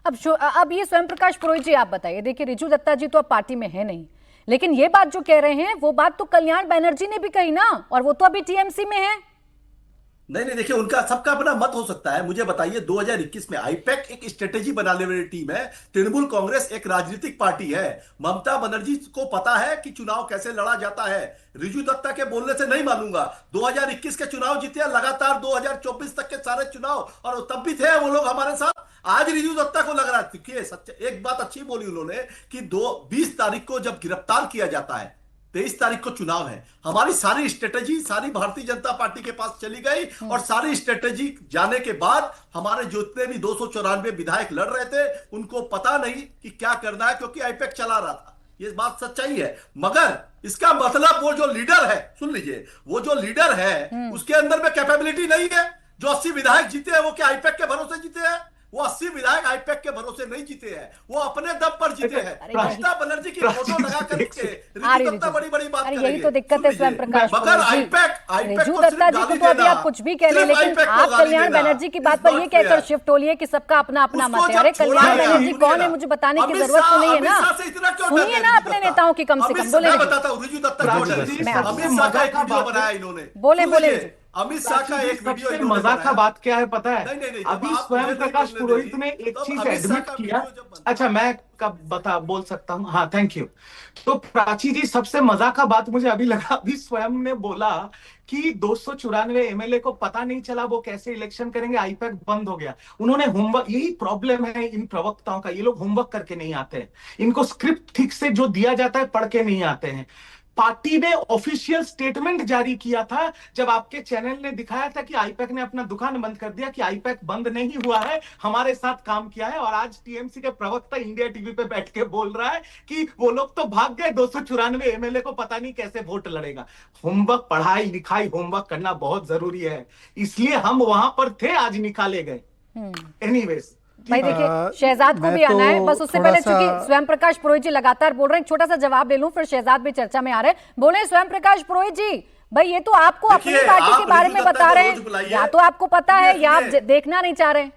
अब ये स्वयं प्रकाश पुरोहित जी आप बताइए, देखिए रिजू दत्ता जी तो अब पार्टी में है नहीं, लेकिन ये बात जो कह रहे हैं वो बात तो कल्याण बनर्जी ने भी कही ना, और वो तो अभी टीएमसी में है। नहीं नहीं, देखिए उनका सबका अपना मत हो सकता है। मुझे बताइए, 2021 में आईपैक एक स्ट्रेटेजी बनाने वाली टीम है, तृणमूल कांग्रेस एक राजनीतिक पार्टी है। ममता बनर्जी को पता है कि चुनाव कैसे लड़ा जाता है। रिजू दत्ता के बोलने से नहीं मानूंगा। 2021 के चुनाव जीते हैं, लगातार 2024 तक के सारे चुनाव, और तब भी थे वो लोग हमारे साथ। आज रिजू दत्ता को लग रहा है कि एक बात अच्छी बोली उन्होंने कि 20 तारीख को जब गिरफ्तार किया जाता है, 23 तारीख को चुनाव है, हमारी सारी स्ट्रेटेजी सारी भारतीय जनता पार्टी के पास चली गई, और सारी स्ट्रेटेजी जाने के बाद हमारे जितने भी 294 विधायक लड़ रहे थे उनको पता नहीं कि क्या करना है, क्योंकि आईपैक चला रहा था। ये बात सच्चाई है। मगर इसका मतलब वो जो लीडर है, सुन लीजिए, वो जो लीडर है उसके अंदर में कैपेबिलिटी नहीं है। जो 80 विधायक जीते हैं वो क्या आईपैक के भरोसे जीते हैं? वो 80 विधायक आईपैक के भरोसे नहीं जीते हैं, वो अपने दम पर जीते हैं। ममता बनर्जी की फोटो लगा करके रिजू दत्ता बड़ी बड़ी बात करेंगे। यही तो दिक्कत है स्वयं प्रकाश मगर पुरोहित आईपैक रिजू दत्ता जी को तो अभी आप कुछ भी कह रहे हैं, लेकिन आप कल्याण बनर्जी की बात पर ये कहकर शिफ्ट हो लिए कि सबका अपना अपना मत है। अरे कल्याण बनर्जी कौन है मुझे बताने की जरूरत तो नहीं है ना, सुनिए ना अपने नेताओं की कम से कम। बोले मैं बताता हूँ रिजू दत्ता अमित शाह का एक वीडियो बनाया इन्होंने। बोले बोले अमित शाह का एक वीडियो। सबसे मजाक का बात क्या है पता है? नहीं, अभी स्वयं प्रकाश पुरोहित ने एक चीज एडमिट किया। अच्छा, मैं कब बोल सकता हूँ? हाँ, थैंक यू। तो प्राची जी, सबसे मजाक का बात मुझे अभी लगा, अभी स्वयं ने बोला कि 294 एमएलए को पता नहीं चला वो कैसे इलेक्शन करेंगे, आईपैक बंद हो गया। उन्होंने होमवर्क, यही प्रॉब्लम है इन प्रवक्ताओं का, ये लोग होमवर्क करके नहीं आते हैं। इनको स्क्रिप्ट ठीक से जो दिया जाता है पढ़ के नहीं आते हैं। पार्टी ने ऑफिशियल स्टेटमेंट जारी किया था जब आपके चैनल ने दिखाया था कि आईपैक ने अपना दुकान बंद कर दिया, कि आईपैक बंद नहीं हुआ है, हमारे साथ काम किया है। और आज टीएमसी के प्रवक्ता इंडिया टीवी पे बैठ के बोल रहा है कि वो लोग तो भाग गए, 294 एमएलए को पता नहीं कैसे वोट लड़ेगा। होमवर्क, पढ़ाई लिखाई, होमवर्क करना बहुत जरूरी है, इसलिए हम वहां पर थे, आज निकाले गए। एनीवेज भाई देखिए, शहजाद को भी आना है, बस उससे पहले चूंकि स्वयं प्रकाश पुरोहित जी लगातार बोल रहे हैं, छोटा सा जवाब ले लूं, फिर शहजाद भी चर्चा में आ रहे हैं। बोले स्वयं प्रकाश पुरोहित जी, भाई ये तो आपको अपनी पार्टी के बारे में बता रहे हैं, या तो आपको पता है या आप देखना नहीं चाह रहे।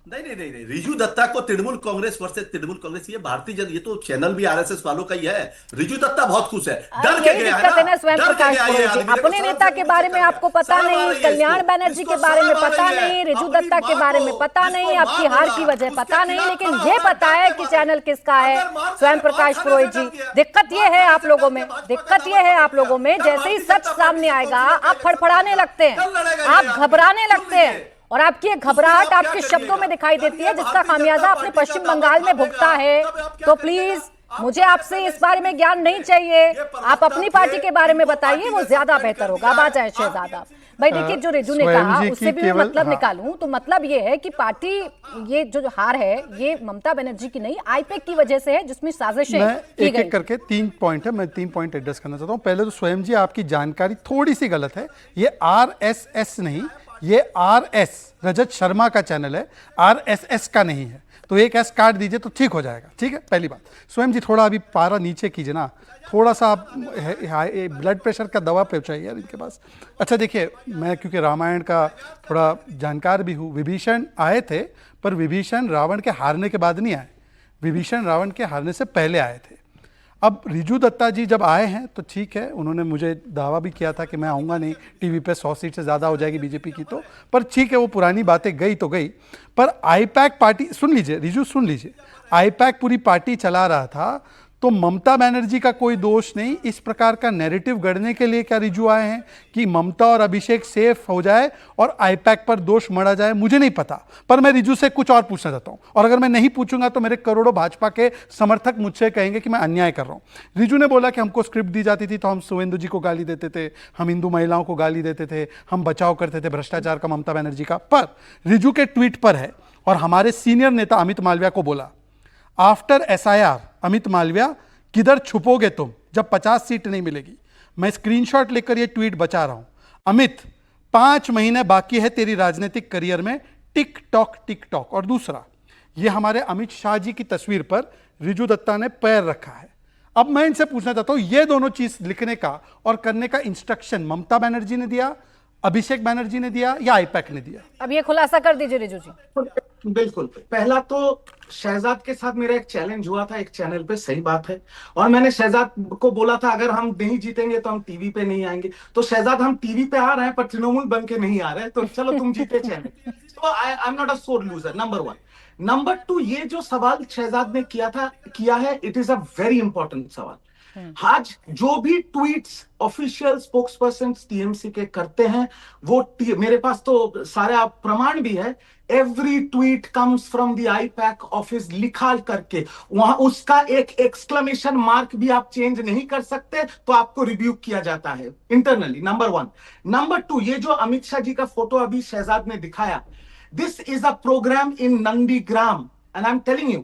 नहीं, रिजू दत्ता को तृणमूल कांग्रेस वर्सेस तृणमूल कांग्रेस, ये भारतीय जनता, ये तो चैनल भी आरएसएस वालों का ही है। रिजू दत्ता बहुत खुश है, डर के गया है ना स्वयं प्रकाश पुरोहित जी। अपने नेता के बारे में आपको पता नहीं, कल्याण बनर्जी के बारे में पता नहीं, रिजू दत्ता के बारे में पता नहीं, आपकी हार की वजह पता नहीं, लेकिन ये पता है कि चैनल किसका है, स्वयं प्रकाश पुरोहित जी। दिक्कत ये है आप लोगों में, दिक्कत ये है आप लोगों में, जैसे ही सच सामने आएगा आप फड़फड़ाने लगते हैं, आप घबराने लगते हैं, और आपकी घबराहट आपके शब्दों में दिखाई देती है, जिसका खामियाजा आपने पश्चिम बंगाल में भुगता है। तो प्लीज मुझे आपसे इस बारे में ज्ञान नहीं चाहिए, आप अपनी पार्टी के बारे में बताइए, वो ज्यादा बेहतर होगा। अब आ जाए शहजादा भाई। देखिए, जो रिजू ने कहा उससे भी मैं मतलब निकालूं तो मतलब ये है कि पार्टी, ये जो हार है ये ममता बनर्जी की नहीं, आईपैक की वजह से है, जिसमें साजिशें की गई। एक करके 3 पॉइंट है, मैं 3 पॉइंट एड्रेस करना चाहता हूं। पहले तो स्वयं जी आपकी जानकारी थोड़ी सी गलत है, ये RSS नहीं, ये RS रजत शर्मा का चैनल है, RSS का नहीं है, तो एक एस काट दीजिए तो ठीक हो जाएगा। ठीक है, पहली बात। स्वयं जी थोड़ा अभी पारा नीचे कीजिए ना, थोड़ा सा आप ब्लड प्रेशर का दवा पहुंचाइए यार इनके पास। अच्छा देखिए, मैं क्योंकि रामायण का थोड़ा जानकार भी हूँ, विभीषण आए थे, पर विभीषण रावण के हारने के बाद नहीं आए, विभीषण रावण के हारने से पहले आए थे। अब रिजू दत्ता जी जब आए हैं तो ठीक है, उन्होंने मुझे दावा भी किया था कि मैं आऊँगा नहीं, टीवी पे 100 सीट से ज़्यादा हो जाएगी बीजेपी की, तो पर ठीक है, वो पुरानी बातें गई तो गई। पर आईपैक पार्टी, सुन लीजिए रिजू, सुन लीजिए, आईपैक पूरी पार्टी चला रहा था, तो ममता बनर्जी का कोई दोष नहीं। इस प्रकार का नैरेटिव गढ़ने के लिए क्या रिजू आए हैं कि ममता और अभिषेक सेफ हो जाए और आईपैक पर दोष मढ़ा जाए? मुझे नहीं पता, पर मैं रिजू से कुछ और पूछना चाहता हूं, और अगर मैं नहीं पूछूंगा तो मेरे करोड़ों भाजपा के समर्थक मुझसे कहेंगे कि मैं अन्याय कर रहा हूं। रिजू ने बोला कि हमको स्क्रिप्ट दी जाती थी तो हम शुवेंदु जी को गाली देते थे, हम हिंदू महिलाओं को गाली देते थे, हम बचाव करते थे भ्रष्टाचार का ममता बनर्जी का। पर रिजू के ट्वीट पर है, और हमारे सीनियर नेता अमित मालविया को बोला, आफ्टर SIR अमित मालविया किधर छुपोगे तुम जब 50 सीट नहीं मिलेगी? मैं स्क्रीनशॉट लेकर ये ट्वीट बचा रहा हूं। अमित, 5 महीने बाकी है तेरी राजनीतिक करियर में, टिक टॉक। और दूसरा, ये हमारे अमित शाह जी की तस्वीर पर रिजू दत्ता ने पैर रखा है। अब मैं इनसे पूछना चाहता हूं, ये दोनों चीज लिखने का और करने का इंस्ट्रक्शन ममता बनर्जी ने दिया, अभिषेक बैनर्जी ने दिया या आईपैक ने दिया? अब ये खुलासा कर दीजिए रिजू जी। बिल्कुल। पहला तो शहजाद के साथ मेरा एक चैलेंज हुआ था एक चैनल पे, सही बात है, और मैंने शहजाद को बोला था अगर हम नहीं जीतेंगे तो हम टीवी पे नहीं आएंगे। तो शहजाद हम टीवी पे आ रहे हैं पर तृणमूल बन के नहीं आ रहे हैं, तो चलो तुम जीते चैनल। तो आई एम नॉट अ सोर लूजर, नंबर 1। नंबर 2, ये जो सवाल शहजाद ने किया है, it is a very important सवाल। आज जो भी tweets official spokes person TMC के करते हैं, वो मेरे पास तो सारे प्रमाण भी है। Every tweet comes from the IUPAC office, लिखा करके, वहां उसका एक एक्सक्लेमेशन मार्क भी आप चेंज नहीं कर सकते, तो आपको रिब्यूक किया जाता है इंटरनली, नंबर 1। नंबर 2, ये जो अमित शाह जी का फोटो अभी शहजाद ने दिखाया, this is a program in Nandigram, and I am telling you,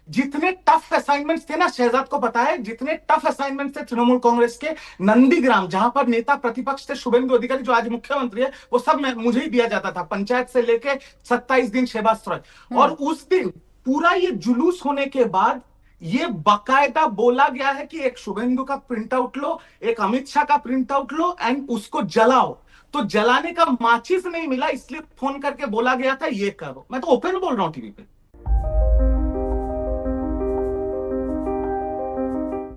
जितने टफ असाइनमेंट्स थे ना, शहजाद को पता है, जितने टफ असाइनमेंट्स थे तृणमूल कांग्रेस के, नंदीग्राम जहां पर नेता प्रतिपक्ष थे शुभेंदु अधिकारी जो आज मुख्यमंत्री है, वो सब मुझे ही दिया जाता था, पंचायत से लेके 27 दिन शहबाज सराय। और उस दिन पूरा ये जुलूस होने के बाद ये बाकायदा बोला गया है कि एक शुभेंदु का प्रिंट आउट लो, एक अमित शाह का प्रिंट आउट लो एंड उसको जलाओ। तो जलाने का माचिस नहीं मिला, इसलिए फोन करके बोला गया था ये करो। मैं तो ओपन बोल रहा हूं टीवी पे।